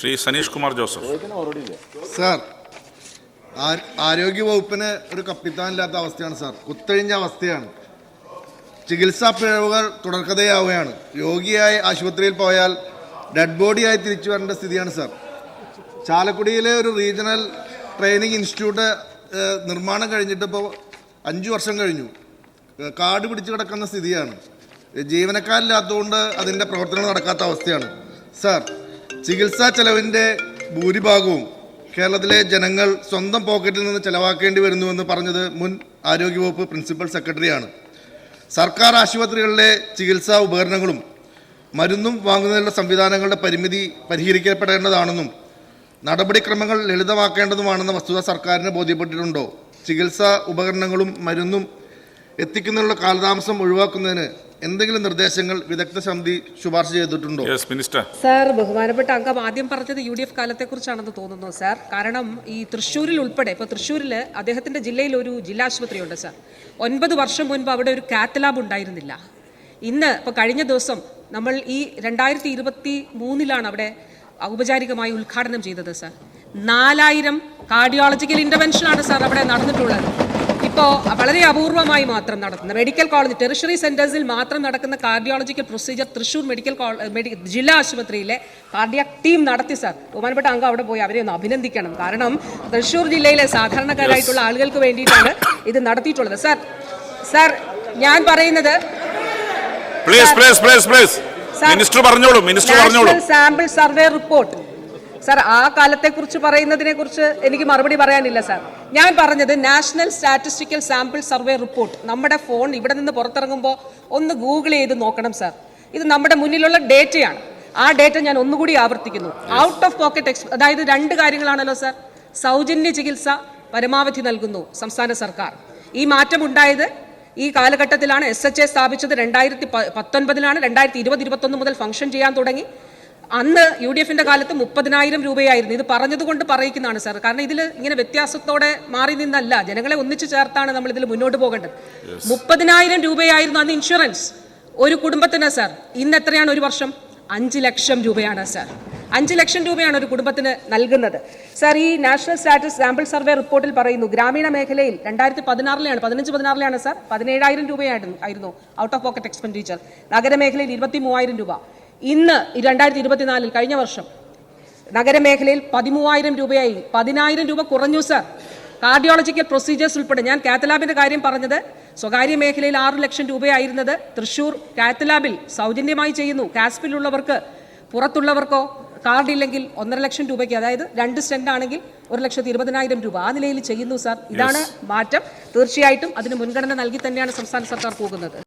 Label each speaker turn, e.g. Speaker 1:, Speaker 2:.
Speaker 1: Shri Saneesh Kumar Joseph.
Speaker 2: Sir, ആരോഗ്യ വകുപ്പിന് ഒരു കപ്പിത്താനില്ലാത്ത അവസ്ഥയാണ് സാർ. കുത്തഴിഞ്ഞ അവസ്ഥയാണ്. ചികിത്സാ പിഴവുകൾ തുടർക്കഥയാവുകയാണ്. രോഗിയായി ആശുപത്രിയിൽ പോയാൽ ഡെഡ് ബോഡിയായി തിരിച്ചു വരേണ്ട സ്ഥിതിയാണ് സാർ. ചാലക്കുടിയിലെ ഒരു റീജിയണൽ ട്രെയിനിങ് ഇൻസ്റ്റിറ്റ്യൂട്ട് നിർമ്മാണം കഴിഞ്ഞിട്ടിപ്പോൾ 5 വർഷം കഴിഞ്ഞു. കാട് പിടിച്ചു കിടക്കുന്ന സ്ഥിതിയാണ്. ജീവനക്കാരില്ലാത്തതുകൊണ്ട് അതിൻ്റെ പ്രവർത്തനം നടക്കാത്ത അവസ്ഥയാണ് സാർ. ചികിത്സാ ചെലവിൻ്റെ ഭൂരിഭാഗവും കേരളത്തിലെ ജനങ്ങൾ സ്വന്തം പോക്കറ്റിൽ നിന്ന് ചെലവാക്കേണ്ടി വരുന്നുവെന്ന് പറഞ്ഞത് മുൻ ആരോഗ്യവകുപ്പ് പ്രിൻസിപ്പൽ സെക്രട്ടറിയാണ്. സർക്കാർ ആശുപത്രികളിലെ ചികിത്സാ ഉപകരണങ്ങളും മരുന്നും വാങ്ങുന്നതിനുള്ള സംവിധാനങ്ങളുടെ പരിമിതി പരിഹരിക്കപ്പെടേണ്ടതാണെന്നും നടപടിക്രമങ്ങൾ ലളിതമാക്കേണ്ടതുമാണെന്ന വസ്തുത സർക്കാരിന് ബോധ്യപ്പെട്ടിട്ടുണ്ടോ? ചികിത്സാ ഉപകരണങ്ങളും മരുന്നും എത്തിക്കുന്നതിനുള്ള കാലതാമസം ഒഴിവാക്കുന്നതിന് എന്തെങ്കിലും നിർദ്ദേശങ്ങൾ വിദഗ്ധ സമിതി ശുപാർശ ചെയ്തിട്ടുണ്ടോ?
Speaker 3: സാർ, ബഹുമാനപ്പെട്ട അംഗം ആദ്യം പറഞ്ഞത് UDF കാലത്തെക്കുറിച്ചാണെന്ന് തോന്നുന്നു സാർ. കാരണം ഈ തൃശ്ശൂരിൽ ഉൾപ്പെടെ, ഇപ്പോൾ തൃശ്ശൂരിൽ അദ്ദേഹത്തിൻ്റെ ജില്ലയിൽ ഒരു ജില്ലാ ആശുപത്രിയുണ്ട് സാർ. 9 വർഷം മുൻപ് അവിടെ ഒരു കാത്ത് ലാബ് ഉണ്ടായിരുന്നില്ല. ഇന്ന് ഇപ്പോൾ കഴിഞ്ഞ ദിവസം നമ്മൾ ഈ 2023 അവിടെ ഔപചാരികമായി ഉദ്ഘാടനം ചെയ്തത് സാർ. 4000 കാർഡിയോളജിക്കൽ ഇൻ്റർവെൻഷനാണ് സാർ അവിടെ നടന്നിട്ടുള്ളത്. ഇപ്പോൾ വളരെ അപൂർവമായി മാത്രം നടത്തുന്ന മെഡിക്കൽ കോളേജ് ടെറിഷറി സെൻറ്റേഴ്സിൽ മാത്രം നടക്കുന്ന കാർഡിയോളജിക്കൽ പ്രൊസീജിയർ തൃശ്ശൂർ ജില്ലാ ആശുപത്രിയിലെ കാർഡിയാക് ടീം നടത്തി സാർ. ബഹുമാനപ്പെട്ട അംഗം അവിടെ പോയി അവരെ ഒന്ന് അഭിനന്ദിക്കണം. കാരണം തൃശ്ശൂർ ജില്ലയിലെ സാധാരണക്കാരായിട്ടുള്ള ആളുകൾക്ക് വേണ്ടിയിട്ടാണ് ഇത് നടത്തിയിട്ടുള്ളത് സാർ. സാർ, ഞാൻ പറയുന്നത് സാമ്പിൾ സർവേ റിപ്പോർട്ട് സാർ, ആ കാലത്തെക്കുറിച്ച് പറയുന്നതിനെ കുറിച്ച് എനിക്ക് മറുപടി പറയാനില്ല സാർ. ഞാൻ പറഞ്ഞത് national statistical sample survey report. നമ്മുടെ ഫോൺ ഇവിടെ നിന്ന് പുറത്തിറങ്ങുമ്പോൾ ഒന്ന് ഗൂഗിൾ ചെയ്ത് നോക്കണം സാർ. ഇത് നമ്മുടെ മുന്നിലുള്ള ഡേറ്റയാണ്. ആ ഡേറ്റ ഞാൻ ഒന്നുകൂടി ആവർത്തിക്കുന്നു. ഔട്ട് ഓഫ് പോക്കറ്റ് അതായത് 2 കാര്യങ്ങളാണല്ലോ സാർ. സൗജന്യ ചികിത്സ പരമാവധി നൽകുന്നു സംസ്ഥാന സർക്കാർ. ഈ മാറ്റം ഉണ്ടായത് ഈ കാലഘട്ടത്തിലാണ്. SHA സ്ഥാപിച്ചത് 2019 2020-21 മുതൽ ഫംഗ്ഷൻ ചെയ്യാൻ തുടങ്ങി. അന്ന് UDFന്റെ കാലത്ത് 30,000 രൂപയായിരുന്നു. ഇത് പറഞ്ഞതുകൊണ്ട് പറയിക്കുന്നതാണ് സാർ. കാരണം ഇതിൽ ഇങ്ങനെ വ്യത്യാസത്തോടെ മാറി നിന്നല്ല, ജനങ്ങളെ ഒന്നിച്ചു ചേർത്താണ് നമ്മൾ ഇതിൽ മുന്നോട്ട് പോകേണ്ടത്. 30,000 രൂപയായിരുന്നു അന്ന് ഇൻഷുറൻസ് ഒരു കുടുംബത്തിന് സാർ. ഇന്ന് എത്രയാണ് ഒരു വർഷം? 5 ലക്ഷം രൂപയാണ് സാർ. 5 ലക്ഷം രൂപയാണ് ഒരു കുടുംബത്തിന് നൽകുന്നത് സാർ. ഈ നാഷണൽ സ്റ്റാറ്റിസ് സാമ്പിൾ സർവേ റിപ്പോർട്ടിൽ പറയുന്നു, ഗ്രാമീണ മേഖലയിൽ 2015-16 സാർ 17,000 രൂപയായിരുന്നു ഔട്ട് ഓഫ് പോക്കറ്റ് എക്സ്പെൻഡിച്ചർ. നഗരമേഖലയിൽ 23,000 രൂപ. ഇന്ന് 2024 കഴിഞ്ഞ വർഷം നഗരമേഖലയിൽ 13,000 രൂപയായി. 10,000 രൂപ കുറഞ്ഞു സാർ. കാർഡിയോളജിക്കൽ പ്രൊസീജിയേഴ്സ് ഉൾപ്പെടെ, ഞാൻ കാത്തലാബിന്റെ കാര്യം പറഞ്ഞത് സ്വകാര്യ മേഖലയിൽ 6 ലക്ഷം രൂപയായിരുന്നത് തൃശ്ശൂർ കാത്തലാബിൽ സൗജന്യമായി ചെയ്യുന്നു. കാസ്പിലുള്ളവർക്ക്, പുറത്തുള്ളവർക്കോ കാർഡില്ലെങ്കിൽ 1.5 ലക്ഷം രൂപയ്ക്ക്, അതായത് 2 സ്റ്റെന്റ് ആണെങ്കിൽ 1,20,000 രൂപ. ആ നിലയിൽ ചെയ്യുന്നു സാർ. ഇതാണ് മാറ്റം. തീർച്ചയായിട്ടും അതിന് മുൻഗണന നൽകി തന്നെയാണ് സംസ്ഥാന സർക്കാർ പോകുന്നത്.